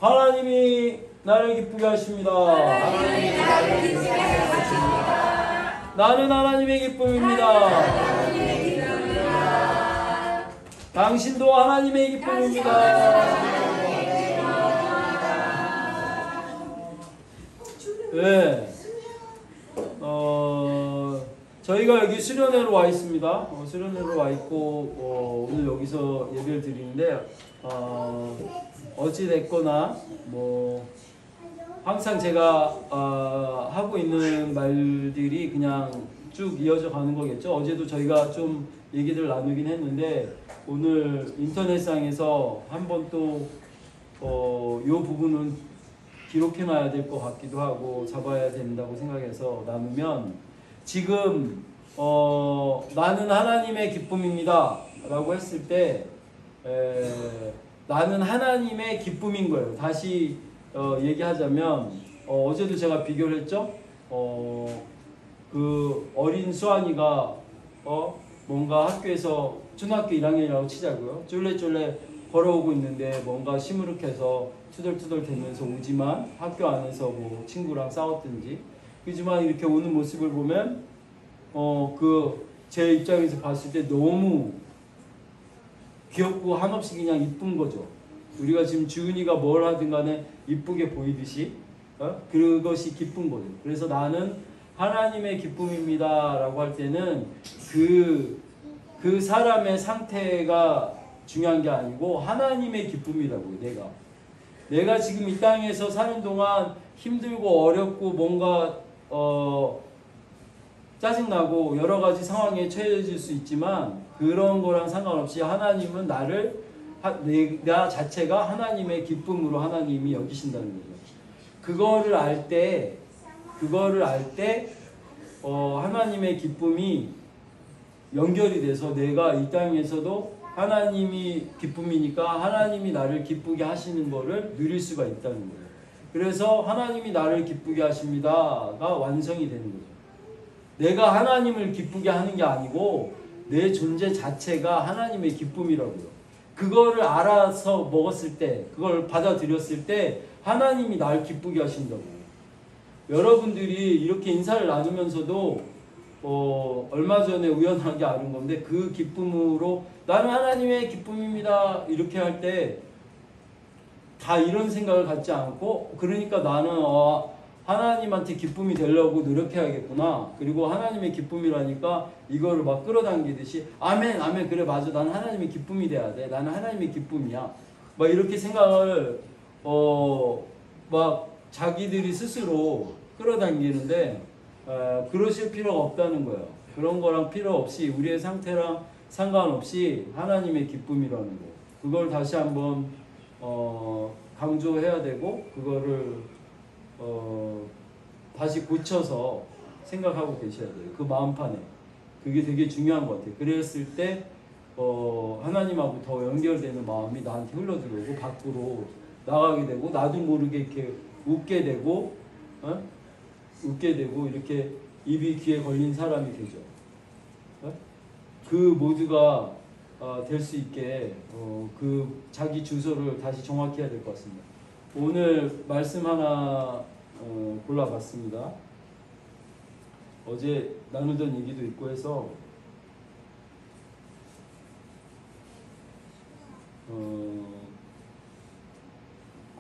하나님이 나를 기쁘게 하십니다. 나는 하나님의 기쁨입니다. 당신도 하나님의 기쁨입니다. 네. 저희가 여기 수련회로 와 있습니다. 수련회로 와 있고 오늘 여기서 예배를 드리는데 어찌 됐거나 뭐 항상 제가 하고 있는 말들이 그냥 쭉 이어져 가는 거겠죠. 어제도 저희가 좀 얘기를 나누긴 했는데 오늘 인터넷상에서 한번 또 이 부분은 기록해놔야 될 것 같기도 하고 잡아야 된다고 생각해서 나누면 지금 나는 하나님의 기쁨입니다 라고 했을 때 나는 하나님의 기쁨인 거예요. 다시 얘기하자면 어제도 제가 비교를 했죠. 그 어린 수환이가 뭔가 학교에서 초등학교 1학년이라고 치자고요. 쫄래쫄래 걸어오고 있는데 뭔가 시무룩해서 투덜투덜 대면서 오지만 학교 안에서 뭐 친구랑 싸웠든지 그지만 이렇게 오는 모습을 보면 제 입장에서 봤을 때 너무 귀엽고 한없이 그냥 이쁜 거죠. 우리가 지금 주은이가 뭘 하든 간에 이쁘게 보이듯이 그것이 기쁜 거죠. 그래서 나는 하나님의 기쁨입니다 라고 할 때는 그 사람의 상태가 중요한 게 아니고 하나님의 기쁨이라고요. 내가 지금 이 땅에서 사는 동안 힘들고 어렵고 뭔가 짜증나고 여러 가지 상황에 처해질 수 있지만 그런 거랑 상관없이 하나님은 나 자체가 하나님의 기쁨으로 하나님이 여기신다는 거죠. 그거를 알 때 하나님의 기쁨이 연결이 돼서 내가 이 땅에서도 하나님이 기쁨이니까 하나님이 나를 기쁘게 하시는 거를 누릴 수가 있다는 거예요. 그래서 하나님이 나를 기쁘게 하십니다가 완성이 되는 거죠. 내가 하나님을 기쁘게 하는 게 아니고 내 존재 자체가 하나님의 기쁨이라고요. 그거를 알아서 먹었을 때, 그걸 받아들였을 때 하나님이 날 기쁘게 하신다고요. 여러분들이 이렇게 인사를 나누면서도 얼마 전에 우연하게 알은 건데 그 기쁨으로 나는 하나님의 기쁨입니다 이렇게 할 때 다 이런 생각을 갖지 않고 그러니까 나는 하나님한테 기쁨이 되려고 노력해야겠구나. 그리고 하나님의 기쁨이라니까 이거를 막 끌어당기듯이 아멘 아멘 그래 맞아 나는 하나님의 기쁨이 돼야 돼. 나는 하나님의 기쁨이야. 막 이렇게 생각을 막 자기들이 스스로 끌어당기는데 그러실 필요가 없다는 거예요. 그런 거랑 필요 없이 우리의 상태랑 상관없이 하나님의 기쁨이라는 거. 그걸 다시 한번 강조해야 되고 그거를 다시 고쳐서 생각하고 계셔야 돼요. 그 마음판에. 그게 되게 중요한 것 같아요. 그랬을 때 하나님하고 더 연결되는 마음이 나한테 흘러들어오고 밖으로 나가게 되고 나도 모르게 이렇게 웃게 되고 이렇게 입이 귀에 걸린 사람이 되죠. 그 모두가 될 수 있게 그 자기 주소를 다시 정확히 해야 될 것 같습니다. 오늘 말씀 하나 골라봤습니다. 어제 나누던 얘기도 있고 해서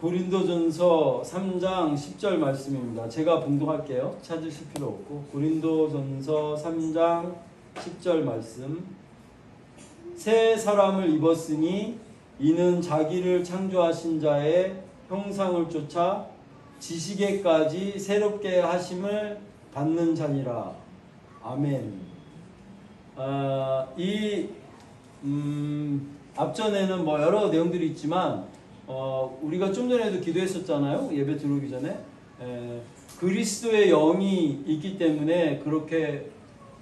고린도전서 3장 10절 말씀입니다. 제가 봉독할게요. 찾으실 필요 없고 고린도전서 3장 10절 말씀. 새 사람을 입었으니 이는 자기를 창조하신 자의 형상을 쫓아 지식에까지 새롭게 하심을 받는 자니라. 아멘. 앞전에는 뭐 여러 내용들이 있지만 우리가 좀 전에도 기도했었잖아요. 예배 들어오기 전에 그리스도의 영이 있기 때문에 그렇게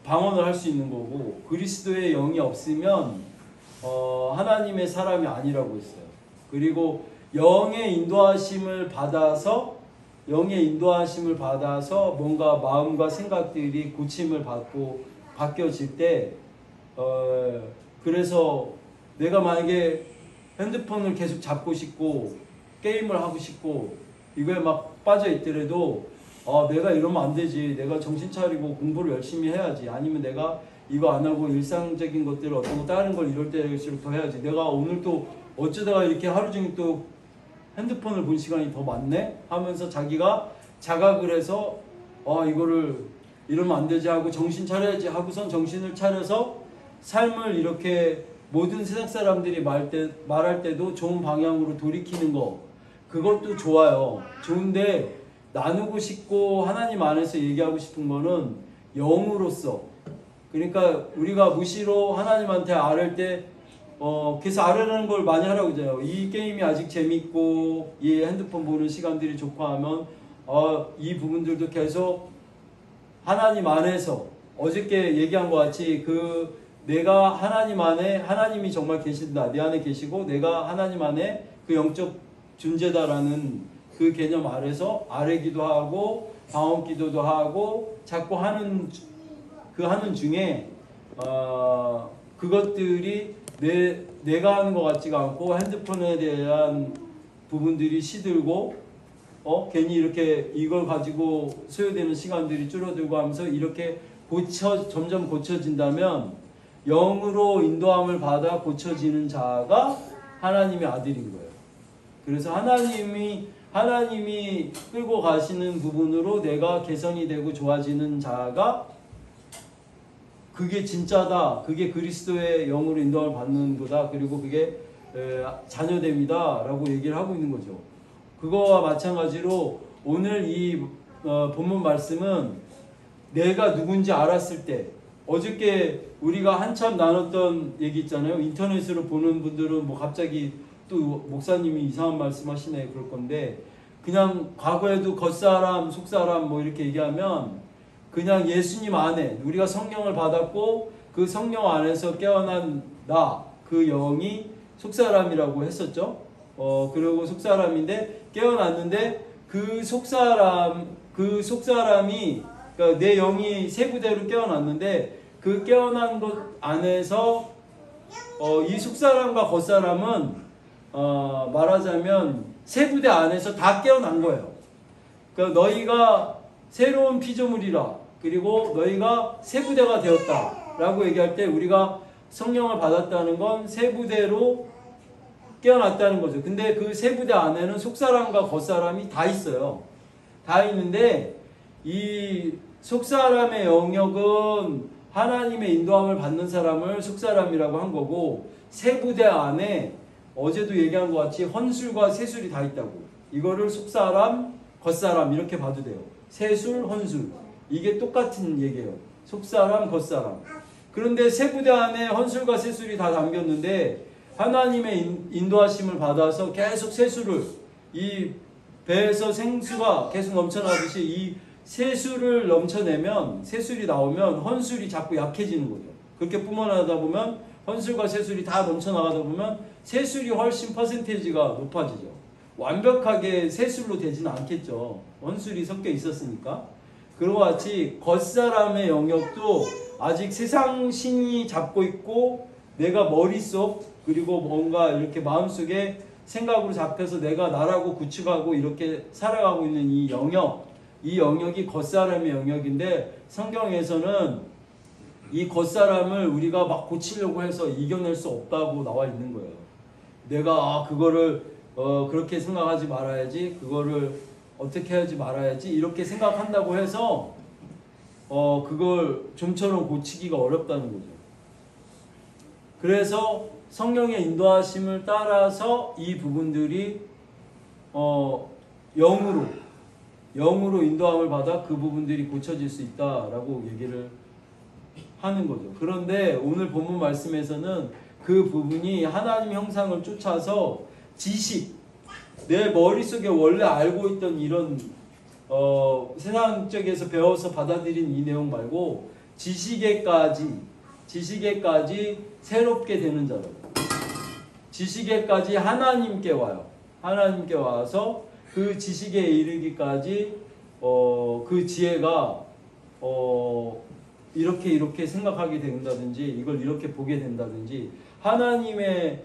방언을 할 수 있는 거고 그리스도의 영이 없으면 하나님의 사람이 아니라고 했어요. 그리고 영의 인도하심을 받아서 뭔가 마음과 생각들이 고침을 받고 바뀌어질 때 그래서 내가 만약에 핸드폰을 계속 잡고 싶고 게임을 하고 싶고 이거에 막 빠져 있더라도 내가 이러면 안 되지. 내가 정신 차리고 공부를 열심히 해야지. 아니면 내가 이거 안 하고 일상적인 것들을 어떤 거 다른 걸 이럴 때일수록 더 해야지. 내가 오늘 또 어쩌다가 이렇게 하루 종일 또 핸드폰을 본 시간이 더 많네? 하면서 자기가 자각을 해서 이거를 이러면 안 되지 하고 정신 차려야지 하고선 정신을 차려서 삶을 이렇게 모든 세상 사람들이 말할 때도 좋은 방향으로 돌이키는 거 그것도 좋아요. 좋은데 나누고 싶고 하나님 안에서 얘기하고 싶은 거는 영으로서 그러니까 우리가 무시로 하나님한테 아뢰을 때 그래서 아뢰라는 걸 많이 하라고 하잖아요. 이 게임이 아직 재밌고 이 핸드폰 보는 시간들이 좋고 하면 이 부분들도 계속 하나님 안에서 어저께 얘기한 것 같이 내가 하나님 안에 하나님이 정말 계신다. 내 안에 계시고 내가 하나님 안에 그 영적 존재다라는 그 개념 아래서 아뢰기도 하고 방언 기도도 하고 자꾸 하는 중에 그것들이 내가 하는 것 같지가 않고 핸드폰에 대한 부분들이 시들고 괜히 이렇게 이걸 가지고 소요되는 시간들이 줄어들고 하면서 이렇게 점점 고쳐진다면 영으로 인도함을 받아 고쳐지는 자가 하나님의 아들인 거예요. 그래서 하나님이 끌고 가시는 부분으로 내가 개선이 되고 좋아지는 자가 그게 진짜다. 그게 그리스도의 영으로 인도함을 받는 거다. 그리고 그게 자녀됨이다. 라고 얘기를 하고 있는 거죠. 그거와 마찬가지로 오늘 이 본문 말씀은 내가 누군지 알았을 때 어저께 우리가 한참 나눴던 얘기 있잖아요. 인터넷으로 보는 분들은 뭐 갑자기 또 목사님이 이상한 말씀 하시네 그럴 건데 그냥 과거에도 겉사람 속사람 뭐 이렇게 얘기하면 그냥 예수님 안에 우리가 성령을 받았고 그 성령 안에서 깨어난 그 영이 속사람이라고 했었죠. 그리고 속사람인데 깨어났는데 그 속사람이 그러니까 내 영이 세 부대로 깨어났는데 그 깨어난 것 안에서 이 속사람과 겉사람은 말하자면 세 부대 안에서 다 깨어난 거예요. 그러니까 너희가 새로운 피조물이라 그리고 너희가 세 부대가 되었다 라고 얘기할 때 우리가 성령을 받았다는 건 세 부대로 깨어났다는 거죠. 근데 그 세 부대 안에는 속사람과 겉사람이 다 있어요. 다 있는데 이 속사람의 영역은 하나님의 인도함을 받는 사람을 속사람이라고 한 거고 세 부대 안에 어제도 얘기한 것 같이 헌술과 세술이 다 있다고. 이거를 속사람, 겉사람 이렇게 봐도 돼요. 세술, 헌술 이게 똑같은 얘기예요. 속사람, 겉사람. 그런데 세 부대 안에 헌술과 세술이 다 담겼는데 하나님의 인도하심을 받아서 계속 세술을 이 배에서 생수가 계속 넘쳐나듯이 이 세술을 넘쳐내면 세술이 나오면 헌술이 자꾸 약해지는 거죠. 그렇게 뿜어나가다 보면 헌술과 세술이 다 넘쳐나가다 보면 세술이 훨씬 퍼센테이지가 높아지죠. 완벽하게 세술로 되지는 않겠죠. 헌술이 섞여 있었으니까. 그와 같이 겉사람의 영역도 아직 세상 신이 잡고 있고 내가 머릿속 그리고 뭔가 이렇게 마음속에 생각으로 잡혀서 내가 나라고 구축하고 이렇게 살아가고 있는 이 영역이 겉사람의 영역인데 성경에서는 이 겉사람을 우리가 막 고치려고 해서 이겨낼 수 없다고 나와 있는 거예요. 내가 그거를 그렇게 생각하지 말아야지 그거를 어떻게 하지 말아야지 이렇게 생각한다고 해서 그걸 좀처럼 고치기가 어렵다는 거죠. 그래서 성령의 인도하심을 따라서 이 부분들이 영으로 인도함을 받아 그 부분들이 고쳐질 수 있다라고 얘기를 하는 거죠. 그런데 오늘 본문 말씀에서는 그 부분이 하나님 형상을 쫓아서 지식, 내 머릿속에 원래 알고 있던 이런 세상 쪽에서 배워서 받아들인 이 내용 말고 지식에까지 새롭게 되는 자라고. 지식에까지 하나님께 와요. 하나님께 와서 그 지식에 이르기까지 그 지혜가 이렇게 생각하게 된다든지 이걸 이렇게 보게 된다든지 하나님의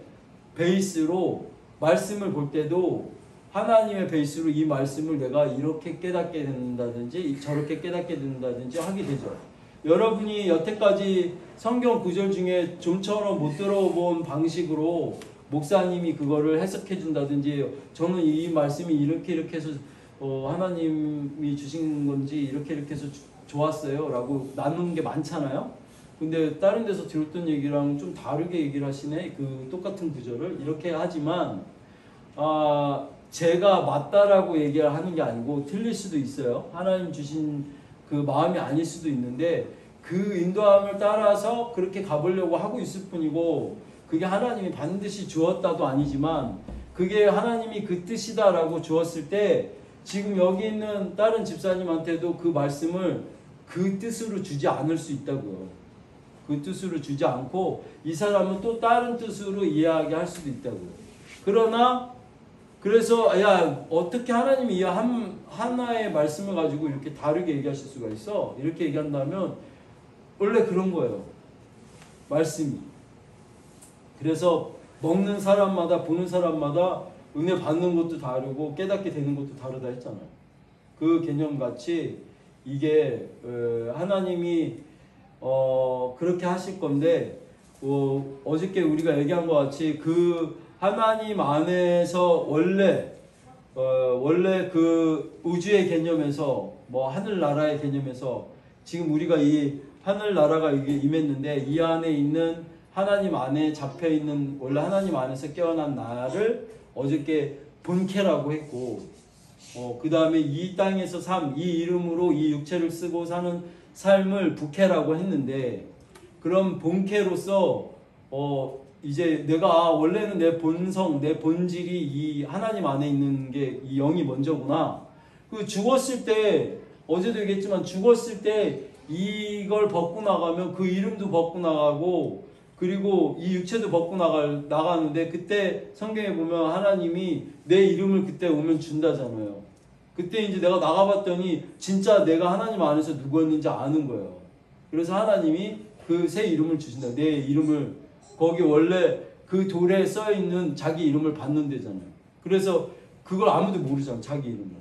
베이스로 말씀을 볼 때도 하나님의 베이스로 이 말씀을 내가 이렇게 깨닫게 된다든지 저렇게 깨닫게 된다든지 하게 되죠. 여러분이 여태까지 성경 구절 중에 좀처럼 못 들어본 방식으로 목사님이 그거를 해석해 준다든지 저는 이 말씀이 이렇게 해서 하나님이 주신 건지 이렇게 해서 좋았어요 라고 나누는 게 많잖아요. 근데 다른 데서 들었던 얘기랑 좀 다르게 얘기를 하시네. 그 똑같은 구절을 이렇게 하지만 제가 맞다라고 얘기를 하는 게 아니고 틀릴 수도 있어요. 하나님 주신 그 마음이 아닐 수도 있는데 그 인도함을 따라서 그렇게 가보려고 하고 있을 뿐이고 그게 하나님이 반드시 주었다도 아니지만 그게 하나님이 그 뜻이다라고 주었을 때 지금 여기 있는 다른 집사님한테도 그 말씀을 그 뜻으로 주지 않을 수 있다고요. 그 뜻으로 주지 않고 이 사람은 또 다른 뜻으로 이해하게 할 수도 있다고요. 그러나 그래서 야 어떻게 하나님이 이 하나의 말씀을 가지고 이렇게 다르게 얘기하실 수가 있어? 이렇게 얘기한다면 원래 그런 거예요. 말씀이. 그래서 먹는 사람마다 보는 사람마다 은혜 받는 것도 다르고 깨닫게 되는 것도 다르다 했잖아요. 그 개념같이 이게 하나님이 그렇게 하실 건데 어저께 우리가 얘기한 것 같이 그 하나님 안에서 원래 그 우주의 개념에서 뭐 하늘나라의 개념에서 지금 우리가 이 하늘나라가 이게 임했는데 이 안에 있는 하나님 안에 잡혀있는 원래 하나님 안에서 깨어난 나를 어저께 본캐라고 했고 그 다음에 이 땅에서 이 이름으로 이 육체를 쓰고 사는 삶을 부캐라고 했는데 그럼 본캐로서 이제 내가 원래는 내 본성, 내 본질이 이 하나님 안에 있는 게 이 영이 먼저구나. 그 죽었을 때 어제도 얘기했지만 죽었을 때 이걸 벗고 나가면 그 이름도 벗고 나가고 그리고 이 육체도 벗고 나가는데 그때 성경에 보면 하나님이 내 이름을 그때 오면 준다잖아요. 그때 이제 내가 나가봤더니 진짜 내가 하나님 안에서 누구였는지 아는 거예요. 그래서 하나님이 그 새 이름을 주신다. 내 이름을 거기 원래 그 돌에 써있는 자기 이름을 받는 데잖아요. 그래서 그걸 아무도 모르잖아. 자기 이름을.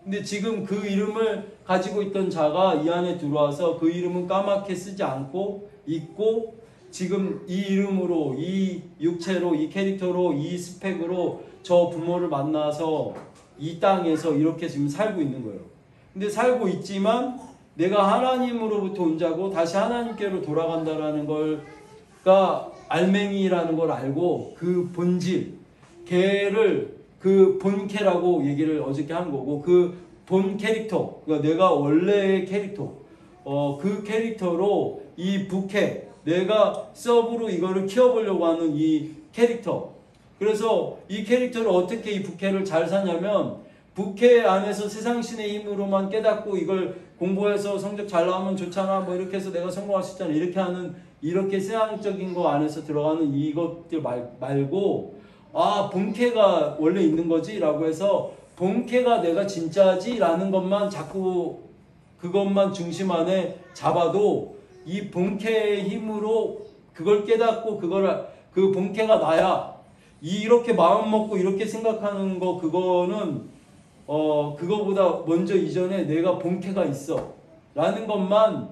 근데 지금 그 이름을 가지고 있던 자가 이 안에 들어와서 그 이름은 까맣게 쓰지 않고 있고 지금 이 이름으로 이 육체로 이 캐릭터로 이 스펙으로 저 부모를 만나서 이 땅에서 이렇게 지금 살고 있는 거예요. 근데 살고 있지만 내가 하나님으로부터 온 자고 다시 하나님께로 돌아간다라는 걸가 알맹이라는 걸 알고 그 본질 걔를 그 본캐라고 얘기를 어저께 한 거고 그 본 캐릭터 그러니까 내가 원래의 캐릭터 그 캐릭터로 이 부캐 내가 서브로 이거를 키워보려고 하는 이 캐릭터 그래서 이 캐릭터를 어떻게 이 부캐를 잘 사냐면 부캐 안에서 세상신의 힘으로만 깨닫고 이걸 공부해서 성적 잘 나오면 좋잖아 뭐 이렇게 해서 내가 성공할 수 있잖아 이렇게 하는 이렇게 세상적인 거 안에서 들어가는 이것들 말고 본캐가 원래 있는 거지 라고 해서 본캐가 내가 진짜지 라는 것만 자꾸 그것만 중심 안에 잡아도 이 본캐의 힘으로 그걸 깨닫고 그 본캐가 나야 이렇게 마음 먹고 이렇게 생각하는 거 그거는 그거보다 먼저 이전에 내가 본캐가 있어 라는 것만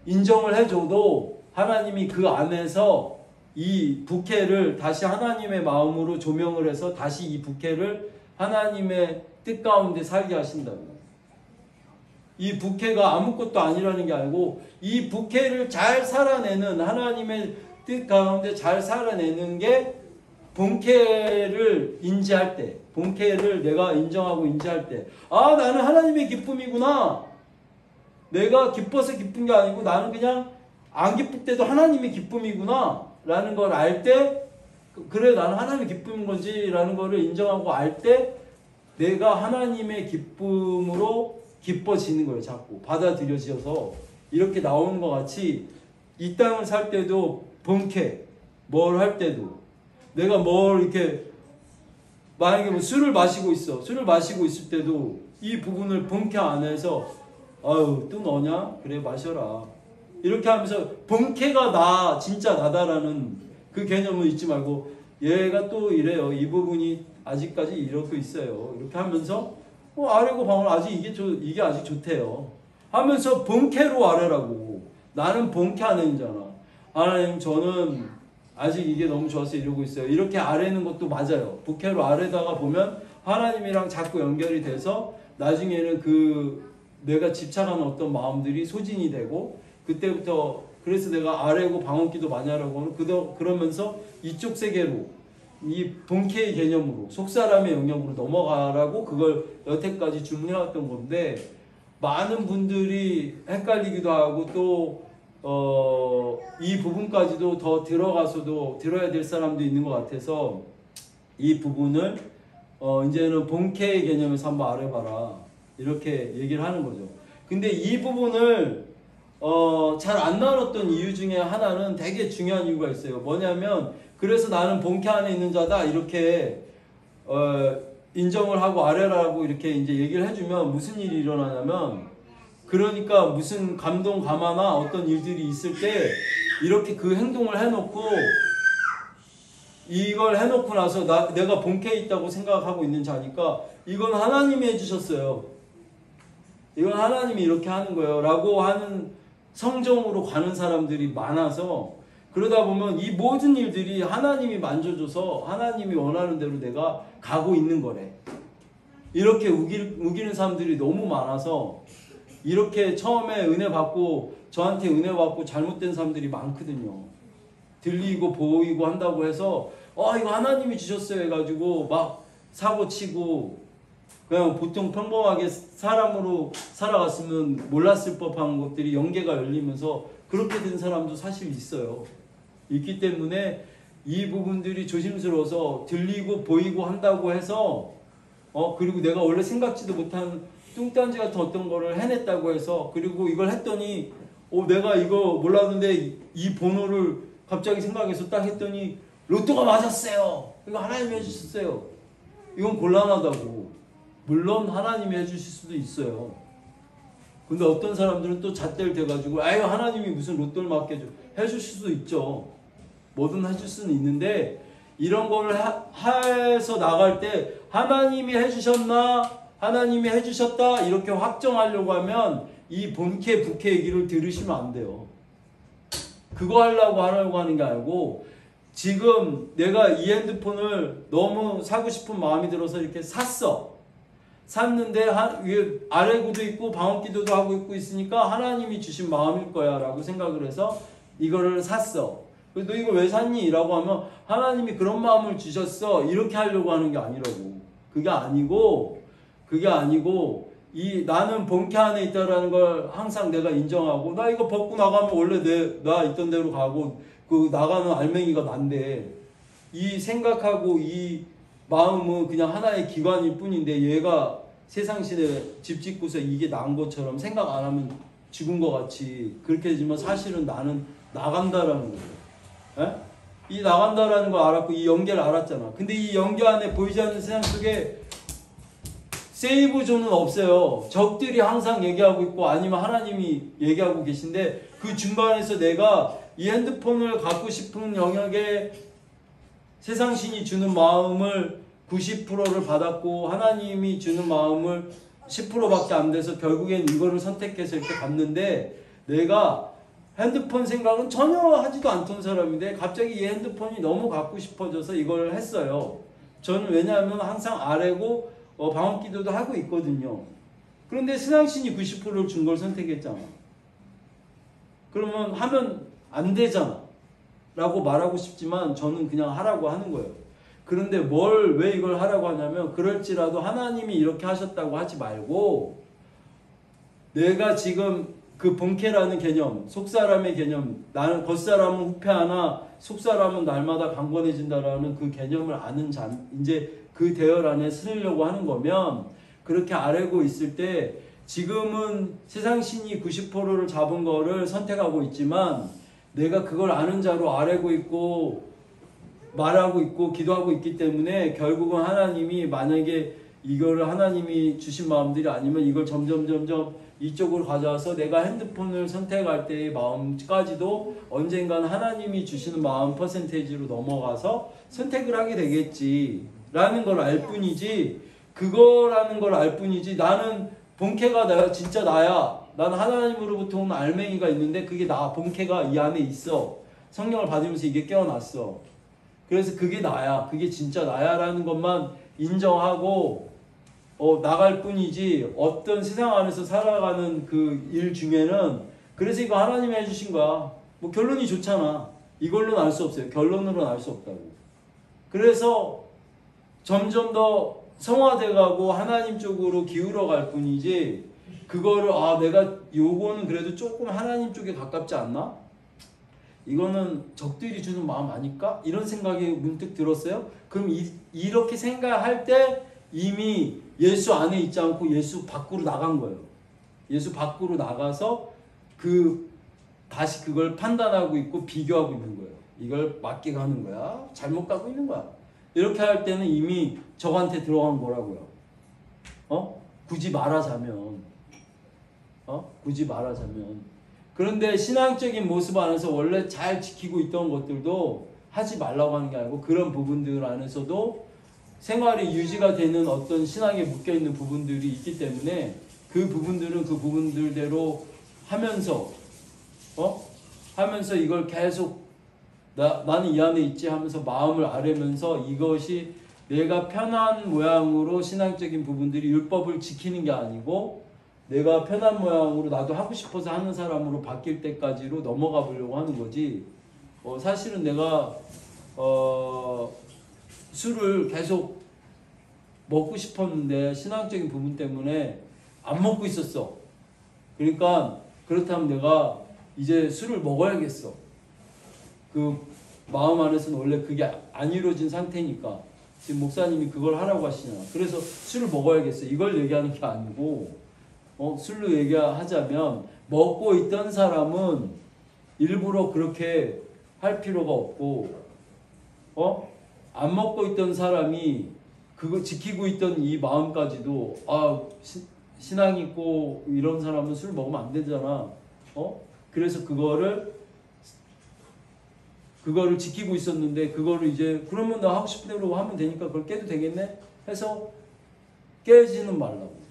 인정을 해줘도 하나님이 그 안에서 이 부캐를 다시 하나님의 마음으로 조명을 해서 다시 이 부캐를 하나님의 뜻 가운데 살게 하신다고. 이 부캐가 아무것도 아니라는 게 아니고 이 부캐를 잘 살아내는 하나님의 뜻 가운데 잘 살아내는 게 본캐를 인지할 때 본캐를 내가 인정하고 인지할 때 나는 하나님의 기쁨이구나. 내가 기뻐서 기쁜 게 아니고 나는 그냥 안 기쁠 때도 하나님의 기쁨이구나 라는 걸 알 때 그래 나는 하나님의 기쁨인 거지 라는 거를 인정하고 알 때 내가 하나님의 기쁨으로 기뻐지는 거예요. 자꾸 받아들여져서 이렇게 나오는 것 같이 이 땅을 살 때도 본캐 뭘 할 때도 내가 뭘 이렇게 만약에 뭐 술을 마시고 있어. 술을 마시고 있을 때도 이 부분을 본캐 안에서 또 너냐? 그래 마셔라. 이렇게 하면서 본캐가 나 진짜 나다라는 그 개념을 잊지 말고 얘가 또 이래요. 이 부분이 아직까지 이러고 있어요. 이렇게 하면서 아래고 방울 아직 이게 아직 좋대요. 하면서 본캐로 아래라고. 나는 본캐하는 자나. 하나님 저는 아직 이게 너무 좋아서 이러고 있어요. 이렇게 아래는 것도 맞아요. 본캐로 아래다가 보면 하나님이랑 자꾸 연결이 돼서 나중에는 그 내가 집착하는 어떤 마음들이 소진이 되고 그때부터 그래서 내가 아래고 방언기도 많이 하라고 하는 그러면서 이쪽 세계로 이 본캐의 개념으로 속사람의 영역으로 넘어가라고 그걸 여태까지 주문해왔던 건데 많은 분들이 헷갈리기도 하고 또 이 부분까지도 더 들어가서도 들어야 될 사람도 있는 것 같아서 이 부분을 이제는 본캐의 개념에서 한번 알아봐라 이렇게 얘기를 하는 거죠. 근데 이 부분을 잘 안 나눴던 이유 중에 하나는 되게 중요한 이유가 있어요. 뭐냐면 그래서 나는 본캐 안에 있는 자다 이렇게 인정을 하고 아래라고 이렇게 이제 얘기를 해주면 무슨 일이 일어나냐면 그러니까 무슨 감동 감화나 어떤 일들이 있을 때 이렇게 그 행동을 해놓고 이걸 해놓고 나서 내가 본캐에 있다고 생각하고 있는 자니까 이건 하나님이 해주셨어요. 이건 하나님이 이렇게 하는 거예요 라고 하는 성정으로 가는 사람들이 많아서 그러다 보면 이 모든 일들이 하나님이 만져줘서 하나님이 원하는 대로 내가 가고 있는 거래. 이렇게 우기는 사람들이 너무 많아서 이렇게 처음에 은혜 받고 저한테 은혜 받고 잘못된 사람들이 많거든요. 들리고 보이고 한다고 해서 이거 하나님이 주셨어요 해가지고 막 사고치고 그냥 보통 평범하게 사람으로 살아갔으면 몰랐을 법한 것들이 영계가 열리면서 그렇게 된 사람도 사실 있어요. 있기 때문에 이 부분들이 조심스러워서 들리고 보이고 한다고 해서 그리고 내가 원래 생각지도 못한 뚱딴지 같은 어떤 거를 해냈다고 해서 그리고 이걸 했더니 내가 이거 몰랐는데 이 번호를 갑자기 생각해서 딱 했더니 로또가 맞았어요. 이거 하나님이 해주셨어요. 이건 곤란하다고. 물론 하나님이 해주실 수도 있어요. 근데 어떤 사람들은 또 잣대를 대가지고 아유 하나님이 무슨 로또를 맞게 해주실 수도 있죠. 뭐든 해줄 수는 있는데 이런 걸 해서 나갈 때 하나님이 해주셨나? 하나님이 해주셨다? 이렇게 확정하려고 하면 이 본캐 부캐 얘기를 들으시면 안 돼요. 그거 하려고 하는 게 아니고 지금 내가 이 핸드폰을 너무 사고 싶은 마음이 들어서 이렇게 샀는데 위에 아래구도 있고 방언기도도 하고 있고 있으니까 하나님이 주신 마음일 거야 라고 생각을 해서 이거를 샀어. 너 이거 왜 샀니? 라고 하면 하나님이 그런 마음을 주셨어 이렇게 하려고 하는 게 아니라고. 그게 아니고 나는 본캐 안에 있다라는 걸 항상 내가 인정하고 나 이거 벗고 나가면 원래 나 있던 대로 가고 그 나가는 알맹이가 난데 이 생각하고 이 마음은 그냥 하나의 기관일 뿐인데 얘가 세상신에 집 짓고서 이게 난 것처럼 생각 안 하면 죽은 것 같이 그렇게 되지만 사실은 나는 나간다라는 거예요. 이 나간다라는 걸 알았고 이 연계를 알았잖아. 근데 이 연계 안에 보이지 않는 세상 속에 세이브 존은 없어요. 적들이 항상 얘기하고 있고 아니면 하나님이 얘기하고 계신데 그 중간에서 내가 이 핸드폰을 갖고 싶은 영역에 세상신이 주는 마음을 90%를 받았고 하나님이 주는 마음을 10%밖에 안 돼서 결국엔 이거를 선택해서 이렇게 갔는데 내가 핸드폰 생각은 전혀 하지도 않던 사람인데 갑자기 이 핸드폰이 너무 갖고 싶어져서 이걸 했어요. 저는 왜냐하면 항상 아래고 방언기도도 하고 있거든요. 그런데 신앙신이 90%를 준 걸 선택했잖아. 그러면 하면 안 되잖아 라고 말하고 싶지만 저는 그냥 하라고 하는 거예요. 그런데 왜 이걸 하라고 하냐면 그럴지라도 하나님이 이렇게 하셨다고 하지 말고 내가 지금 그 본캐라는 개념, 속사람의 개념, 나는 겉사람은 후패하나 속사람은 날마다 강건해진다라는 그 개념을 아는 이제 그 대열 안에 쓰려고 하는 거면 그렇게 아래고 있을 때 지금은 세상신이 90%를 잡은 거를 선택하고 있지만 내가 그걸 아는 자로 아래고 있고 말하고 있고 기도하고 있기 때문에 결국은 하나님이 만약에 이거를 하나님이 주신 마음들이 아니면 이걸 점점 이쪽으로 가져와서 내가 핸드폰을 선택할 때의 마음까지도 언젠간 하나님이 주시는 마음 퍼센테이지로 넘어가서 선택을 하게 되겠지 라는 걸 알 뿐이지, 그거라는 걸 알 뿐이지 나는 본캐가 내가 진짜 나야, 나는 하나님으로부터 온 알맹이가 있는데 그게 나, 본캐가 이 안에 있어, 성령을 받으면서 이게 깨어났어, 그래서 그게 나야, 그게 진짜 나야 라는 것만 인정하고 나갈 뿐이지, 어떤 세상 안에서 살아가는 그 일 중에는 그래서 이거 하나님이 해주신 거야, 뭐 결론이 좋잖아, 이걸로는 알 수 없어요. 결론으로는 알 수 없다고. 그래서 점점 더 성화돼 가고 하나님 쪽으로 기울어 갈 뿐이지, 그거를 내가 요거는 그래도 조금 하나님 쪽에 가깝지 않나? 이거는 적들이 주는 마음 아닐까? 이런 생각이 문득 들었어요. 그럼 이렇게 생각할 때 이미 예수 안에 있지 않고 예수 밖으로 나간 거예요. 예수 밖으로 나가서 다시 그걸 판단하고 있고 비교하고 있는 거예요. 이걸 맞게 가는 거야? 잘못 가고 있는 거야? 이렇게 할 때는 이미 저한테 들어간 거라고요. 굳이 말하자면. 굳이 말하자면. 그런데 신앙적인 모습 안에서 원래 잘 지키고 있던 것들도 하지 말라고 하는 게 아니고, 그런 부분들 안에서도 생활이 유지가 되는 어떤 신앙에 묶여있는 부분들이 있기 때문에 그 부분들은 그 부분들대로 하면서 하면서 이걸 계속 나는 이 안에 있지 하면서 마음을 아뢰면서 이것이 내가 편한 모양으로 신앙적인 부분들이 율법을 지키는 게 아니고 내가 편한 모양으로 나도 하고 싶어서 하는 사람으로 바뀔 때까지로 넘어가 보려고 하는 거지. 사실은 내가 술을 계속 먹고 싶었는데 신앙적인 부분 때문에 안 먹고 있었어. 그러니까 그렇다면 내가 이제 술을 먹어야겠어. 그 마음 안에서는 원래 그게 안 이루어진 상태니까 지금 목사님이 그걸 하라고 하시잖아. 그래서 술을 먹어야겠어. 이걸 얘기하는 게 아니고 술로 얘기하자면 먹고 있던 사람은 일부러 그렇게 할 필요가 없고 안 먹고 있던 사람이 그거 지키고 있던 이 마음까지도 신앙 있고 이런 사람은 술 먹으면 안 되잖아. 그래서 그거를 지키고 있었는데 그거를 이제 그러면 나 하고 싶은 대로 하면 되니까 그걸 깨도 되겠네 해서 깨지는 말라고.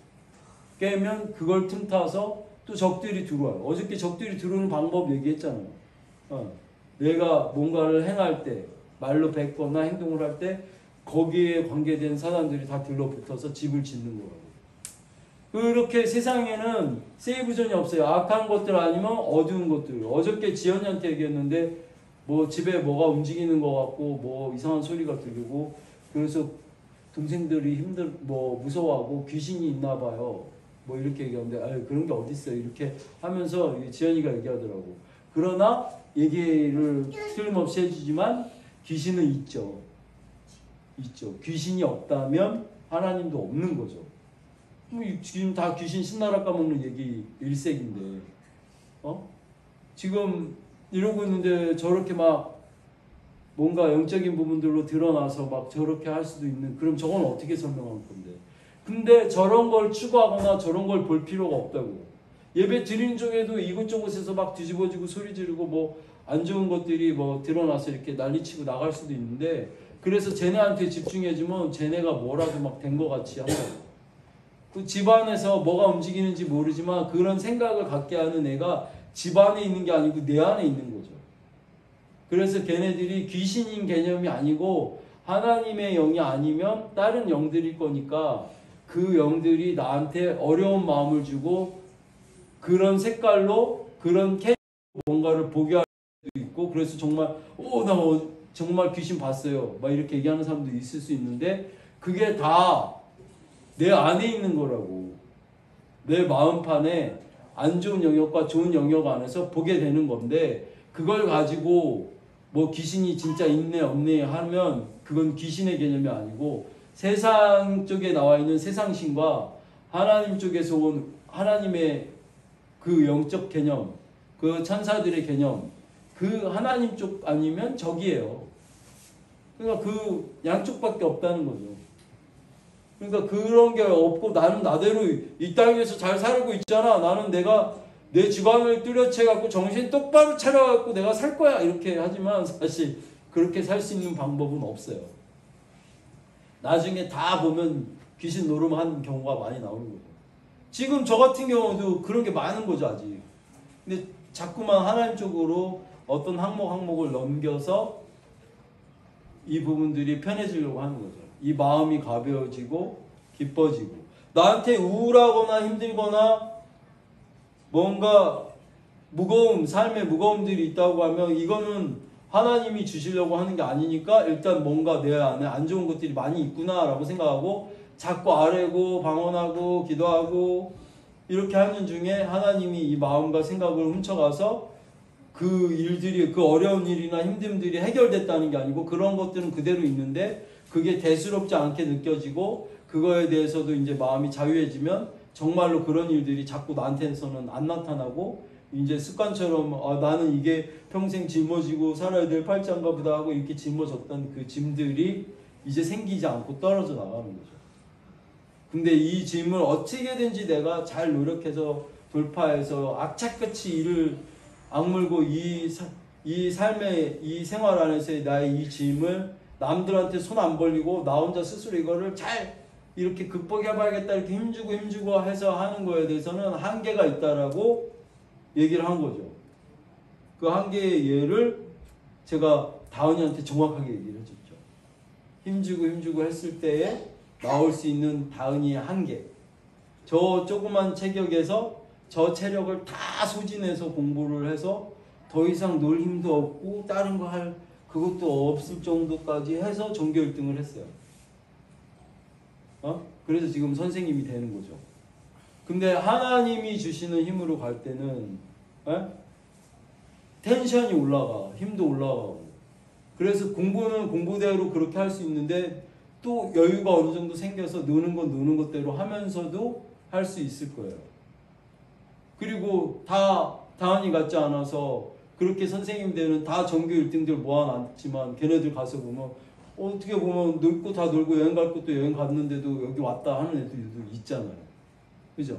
깨면 그걸 틈타서 또 적들이 들어와요. 어저께 적들이 들어오는 방법 얘기했잖아요. 내가 뭔가를 행할 때 말로 뱉거나 행동을 할 때 거기에 관계된 사람들이 다 들러붙어서 집을 짓는 거예요. 그렇게 세상에는 세이브존이 없어요. 악한 것들 아니면 어두운 것들. 어저께 지연이한테 얘기했는데 뭐 집에 뭐가 움직이는 것 같고 뭐 이상한 소리가 들리고 그래서 동생들이 무서워하고 귀신이 있나 봐요. 뭐 이렇게 얘기하는데 그런 게 어딨어요. 이렇게 하면서 지연이가 얘기하더라고. 그러나 얘기를 틀림없이 해주지만 귀신은 있죠. 귀신이 없다면 하나님도 없는 거죠. 지금 다 귀신 신나라 까먹는 얘기 일색인데 지금 이러고 있는데 저렇게 막 뭔가 영적인 부분들로 드러나서 막 저렇게 할 수도 있는, 그럼 저건 어떻게 설명할 건데. 근데 저런 걸 추구하거나 저런 걸 볼 필요가 없다고. 예배 드리는 중에도 이곳저곳에서 막 뒤집어지고 소리 지르고 뭐 안 좋은 것들이 뭐 드러나서 이렇게 난리치고 나갈 수도 있는데, 그래서 쟤네한테 집중해주면 쟤네가 뭐라도 막 된 것 같이 한다고. 그 집안에서 뭐가 움직이는지 모르지만 그런 생각을 갖게 하는 애가 집 안에 있는 게 아니고 내 안에 있는 거죠. 그래서 걔네들이 귀신인 개념이 아니고 하나님의 영이 아니면 다른 영들일 거니까 그 영들이 나한테 어려운 마음을 주고 그런 색깔로 그런 캐릭터로 뭔가를 보게 할 수도 있고, 그래서 정말 나 정말 귀신 봤어요 막 이렇게 얘기하는 사람도 있을 수 있는데, 그게 다 내 안에 있는 거라고. 내 마음판에 안 좋은 영역과 좋은 영역 안에서 보게 되는 건데, 그걸 가지고 뭐 귀신이 진짜 있네 없네 하면 그건 귀신의 개념이 아니고 세상 쪽에 나와 있는 세상신과 하나님 쪽에서 온 하나님의 그 영적 개념, 그 천사들의 개념, 그 하나님 쪽 아니면 적이에요. 그러니까 그 양쪽밖에 없다는 거죠. 그러니까 그런 게 없고 나는 나대로 이 땅에서 잘 살고 있잖아. 나는 내가 내 주방을 뚜렷이 해갖고 정신 똑바로 차려갖고 내가 살 거야. 이렇게 하지만 사실 그렇게 살 수 있는 방법은 없어요. 나중에 다 보면 귀신 노름한 경우가 많이 나오는 거죠. 지금 저 같은 경우도 그런 게 많은 거죠, 아직. 근데 자꾸만 하나님 쪽으로 어떤 항목을 넘겨서 이 부분들이 편해지려고 하는 거죠. 이 마음이 가벼워지고 기뻐지고, 나한테 우울하거나 힘들거나 뭔가 무거움, 삶의 무거움들이 있다고 하면 이거는 하나님이 주시려고 하는 게 아니니까 일단 뭔가 내 안에 안 좋은 것들이 많이 있구나 라고 생각하고 자꾸 아뢰고 방언하고 기도하고 이렇게 하는 중에 하나님이 이 마음과 생각을 훔쳐가서 그 일들이, 그 어려운 일이나 힘듦들이 해결됐다는 게 아니고 그런 것들은 그대로 있는데 그게 대수롭지 않게 느껴지고 그거에 대해서도 이제 마음이 자유해지면 정말로 그런 일들이 자꾸 나한테서는 안 나타나고 이제 습관처럼 나는 이게 평생 짊어지고 살아야 될 팔짱가 보다 하고 이렇게 짊어졌던 그 짐들이 이제 생기지 않고 떨어져 나가는 거죠. 근데 이 짐을 어떻게든지 내가 잘 노력해서 돌파해서 악착같이 이를 악물고 이 삶의 이 생활 안에서의 나의 이 짐을 남들한테 손 안 벌리고 나 혼자 스스로 이거를 잘 이렇게 극복해봐야겠다 이렇게 힘주고 해서 하는 거에 대해서는 한계가 있다라고 얘기를 한 거죠. 그 한계의 예를 제가 다은이한테 정확하게 얘기를 해줬죠. 힘주고 했을 때에 나올 수 있는 다은이의 한계. 저 조그만 체격에서 저 체력을 다 소진해서 공부를 해서 더 이상 놀 힘도 없고 다른 거 할 그것도 없을 정도까지 해서 전교 1등을 했어요. 그래서 지금 선생님이 되는 거죠. 근데 하나님이 주시는 힘으로 갈 때는 텐션이 올라가, 힘도 올라가고, 그래서 공부는 공부대로 그렇게 할 수 있는데 또 여유가 어느 정도 생겨서 노는 건 노는 것대로 하면서도 할 수 있을 거예요. 그리고 다 다은이 같지 않아서 그렇게 선생님 되는 다 전교 1등들 모아놨지만 걔네들 가서 보면 어떻게 보면 놀고 다 놀고 여행 갈 것도 여행 갔는데도 여기 왔다 하는 애들도 있잖아요. 그죠?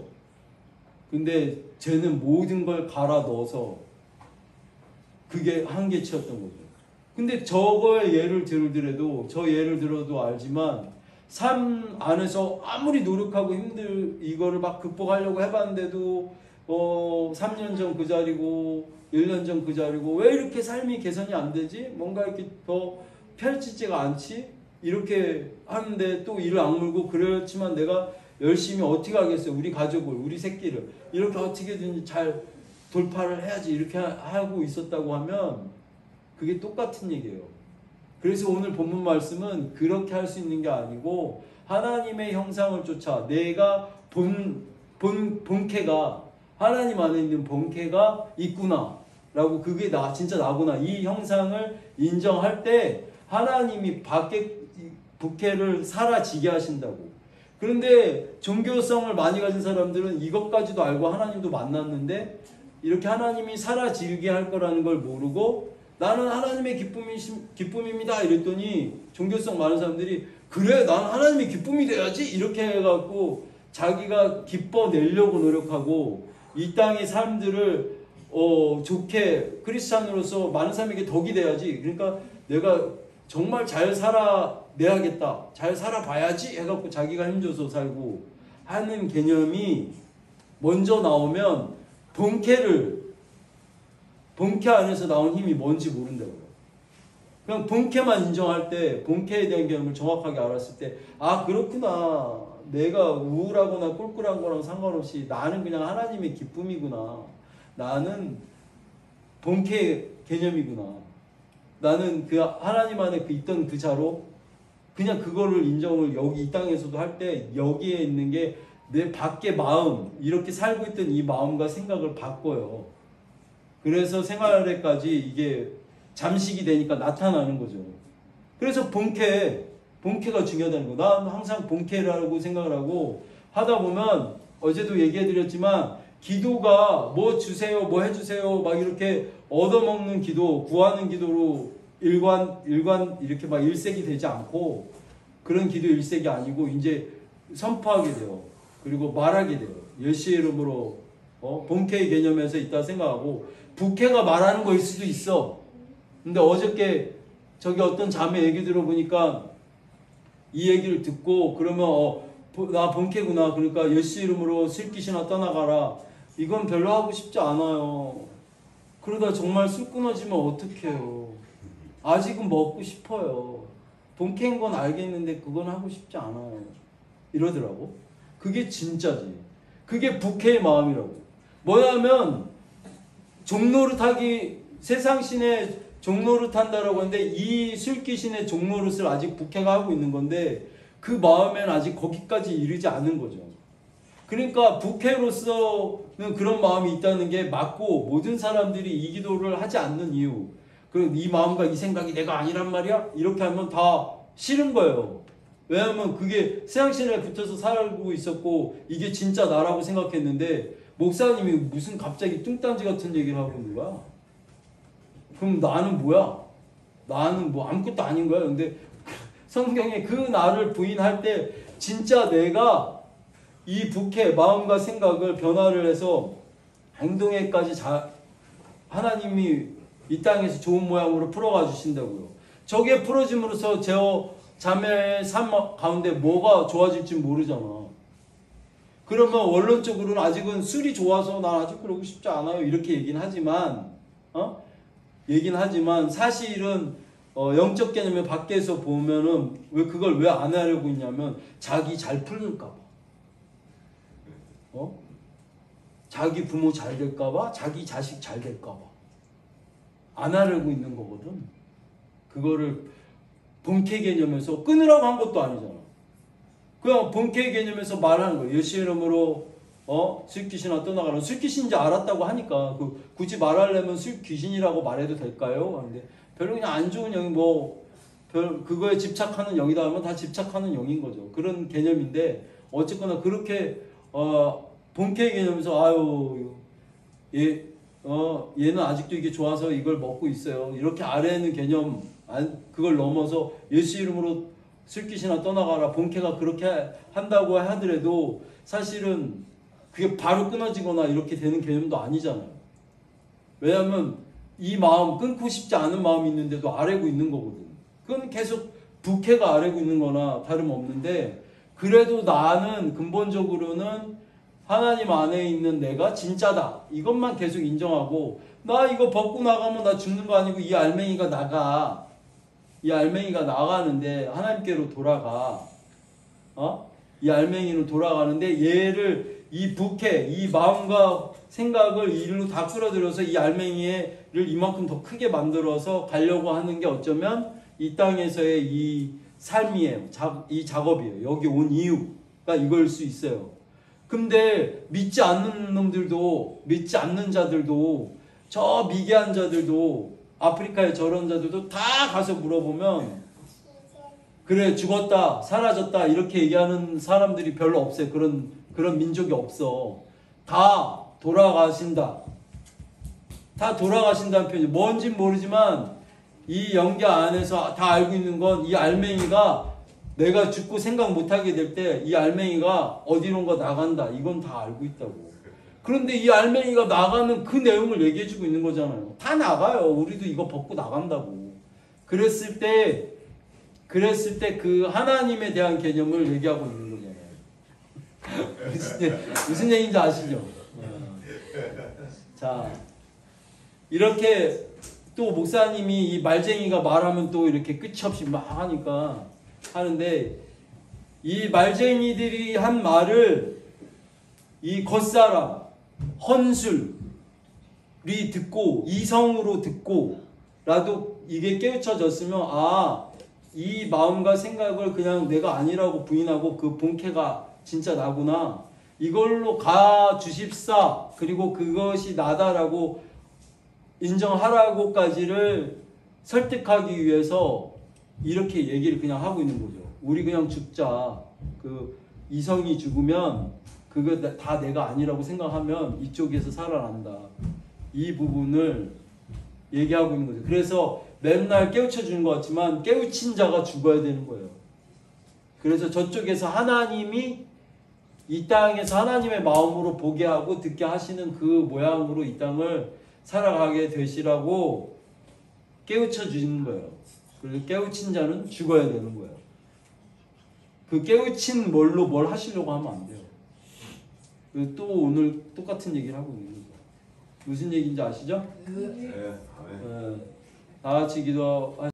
근데 쟤는 모든 걸 갈아 넣어서 그게 한계치였던 거죠. 근데 저거의 예를 들더라도 저 예를 들어도 알지만 삶 안에서 아무리 노력하고 이거를 막 극복하려고 해봤는데도 3년 전 그 자리고 1년 전 그 자리고 왜 이렇게 삶이 개선이 안 되지? 뭔가 이렇게 더 펼치지가 않지? 이렇게 하는데 또 이를 악물고 그렇지만 내가 열심히 어떻게 하겠어요? 우리 가족을, 우리 새끼를 이렇게 어떻게든지 잘 돌파를 해야지 이렇게 하고 있었다고 하면 그게 똑같은 얘기예요. 그래서 오늘 본문 말씀은 그렇게 할 수 있는 게 아니고 하나님의 형상을 쫓아 내가 본캐가 하나님 안에 있는 본캐가 있구나 라고 그게 진짜 나구나 이 형상을 인정할 때 하나님이 밖에 부캐를 사라지게 하신다고. 그런데 종교성을 많이 가진 사람들은 이것까지도 알고 하나님도 만났는데 이렇게 하나님이 사라지게 할 거라는 걸 모르고 나는 하나님의 기쁨입니다 이랬더니 종교성 많은 사람들이 그래 난 하나님의 기쁨이 돼야지 이렇게 해갖고 자기가 기뻐내려고 노력하고 이 땅의 삶들을 좋게 크리스찬으로서 많은 사람에게 덕이 돼야지 그러니까 내가 정말 잘 살아내야겠다 잘 살아봐야지 해갖고 자기가 힘줘서 살고 하는 개념이 먼저 나오면 본캐 안에서 나온 힘이 뭔지 모른다고요. 그냥 본캐만 인정할 때 본캐에 대한 개념을 정확하게 알았을 때 아 그렇구나 내가 우울하거나 꿀꿀한 거랑 상관없이 나는 그냥 하나님의 기쁨이구나 나는 본캐 개념이구나 나는 그 하나님 안에 있던 그 자로 그냥 그거를 인정을 여기 이 땅에서도 할 때 여기에 있는 게 내 밖의 마음 이렇게 살고 있던 이 마음과 생각을 바꿔요. 그래서 생활에까지 이게 잠식이 되니까 나타나는 거죠. 그래서 본캐가 중요하다는 거. 난 항상 본캐라고 생각을 하고 하다 보면 어제도 얘기해드렸지만 기도가 뭐 주세요 뭐 해주세요 막 이렇게 얻어먹는 기도 구하는 기도로 일관 이렇게 막 일색이 되지 않고 그런 기도 일색이 아니고 이제 선포하게 돼요. 그리고 말하게 돼요. 예수의 이름으로 본캐의 개념에서 있다 생각하고 부캐가 말하는 거일 수도 있어. 근데 어저께 저기 어떤 자매 얘기 들어보니까 이 얘기를 듣고 그러면 나 본캐구나. 그러니까 예수 이름으로 슬기시나 떠나가라. 이건 별로 하고 싶지 않아요. 그러다 정말 술 끊어지면 어떡해요. 아직은 먹고 싶어요. 본캐인 건 알겠는데 그건 하고 싶지 않아요. 이러더라고. 그게 진짜지. 그게 부캐의 마음이라고. 뭐냐면 종노릇하기 세상신의 종노릇한다라고 하는데 이 술귀신의 종노릇을 아직 부캐가 하고 있는 건데 그 마음에는 아직 거기까지 이르지 않은 거죠. 그러니까 부캐로서는 그런 마음이 있다는 게 맞고 모든 사람들이 이 기도를 하지 않는 이유. 그리고 이 마음과 이 생각이 내가 아니란 말이야? 이렇게 하면 다 싫은 거예요. 왜냐하면 그게 세상신에 붙어서 살고 있었고 이게 진짜 나라고 생각했는데 목사님이 무슨 갑자기 뚱딴지 같은 얘기를 하고 있는 거야. 그럼 나는 뭐야? 나는 뭐 아무것도 아닌 거야. 근데 성경에 그 나를 부인할 때 진짜 내가 이 부캐 마음과 생각을 변화를 해서 행동에까지 하나님이 이 땅에서 좋은 모양으로 풀어가 주신다고요. 저게 풀어짐으로써 제 자매의 삶 가운데 뭐가 좋아질지 모르잖아. 그러면 원론적으로는 아직은 술이 좋아서 난 아직 그러고 싶지 않아요. 이렇게 얘기는 하지만 사실은 영적 개념의 밖에서 보면은 왜 그걸 왜 안 하려고 있냐면 자기 잘 풀릴까 봐. 자기 부모 잘 될까 봐, 자기 자식 잘 될까 봐. 안 하려고 있는 거거든. 그거를 본캐 개념에서 끊으라고 한 것도 아니잖아. 그냥 본캐 개념에서 말하는 거예요. 예수 이름으로 술귀신아 떠나가라. 술귀신인지 알았다고 하니까 굳이 말하려면 술귀신이라고 말해도 될까요? 근데 별로 그냥 안 좋은 영이 그거에 집착하는 영이다 하면 다 집착하는 영인 거죠. 그런 개념인데 어쨌거나 그렇게 본캐 개념에서 얘는 아직도 이게 좋아서 이걸 먹고 있어요. 이렇게 아래는 개념 그걸 넘어서 예수 이름으로 술귀신아 떠나가라. 본캐가 그렇게 한다고 하더라도 사실은 그게 바로 끊어지거나 이렇게 되는 개념도 아니잖아요. 왜냐하면 이 마음 끊고 싶지 않은 마음이 있는데도 아래고 있는 거거든. 그건 계속 부캐가 아래고 있는 거나 다름없는데 그래도 나는 근본적으로는 하나님 안에 있는 내가 진짜다. 이것만 계속 인정하고 나 이거 벗고 나가면 나 죽는 거 아니고 이 알맹이가 나가. 이 알맹이가 나가는데 하나님께로 돌아가. 이 알맹이는 돌아가는데 얘를 이 부캐, 이 마음과 생각을 일로 다 끌어들여서 이 알맹이를 이만큼 더 크게 만들어서 가려고 하는 게 어쩌면 이 땅에서의 이 삶이에요. 이 작업이에요. 여기 온 이유가 이걸 수 있어요. 근데 믿지 않는 놈들도, 믿지 않는 자들도, 저 미개한 자들도, 아프리카의 저런 자들도 다 가서 물어보면 그래 죽었다 사라졌다 이렇게 얘기하는 사람들이 별로 없어요. 그런 민족이 없어. 다 돌아가신다. 다 돌아가신다는 표현이 뭔진 모르지만 이 영계 안에서 다 알고 있는 건 이 알맹이가 내가 죽고 생각 못하게 될 때 이 알맹이가 어디론가 나간다. 이건 다 알고 있다고. 그런데 이 알맹이가 나가는 그 내용을 얘기해주고 있는 거잖아요. 다 나가요. 우리도 이거 벗고 나간다고. 그랬을 때 그 하나님에 대한 개념을 얘기하고 있는 거잖아요. 무슨 얘기인지 아시죠? 자, 이렇게 또 목사님이 이 말쟁이가 말하면 또 이렇게 끝이 없이 막 하는데 이 말쟁이들이 한 말을 이 겉사람 헌술이 듣고 이성으로 듣고라도 이게 깨우쳐졌으면 이 마음과 생각을 그냥 내가 아니라고 부인하고 그 본캐가 진짜 나구나 이걸로 가 주십사 그리고 그것이 나다라고 인정하라고까지를 설득하기 위해서 이렇게 얘기를 그냥 하고 있는 거죠. 우리 그냥 죽자. 그 이성이 죽으면 그거 다 내가 아니라고 생각하면 이쪽에서 살아난다. 이 부분을 얘기하고 있는 거죠. 그래서 맨날 깨우쳐 주는 것 같지만 깨우친 자가 죽어야 되는 거예요. 그래서 저쪽에서 하나님이 이 땅에서 하나님의 마음으로 보게 하고 듣게 하시는 그 모양으로 이 땅을 살아가게 되시라고 깨우쳐 주시는 거예요. 그리고 깨우친 자는 죽어야 되는 거예요. 그 깨우친 뭘로 뭘 하시려고 하면 안 돼요. 그리고 또 오늘 똑같은 얘기를 하고 있는 거예요. 무슨 얘기인지 아시죠? 네. 다 같이 기도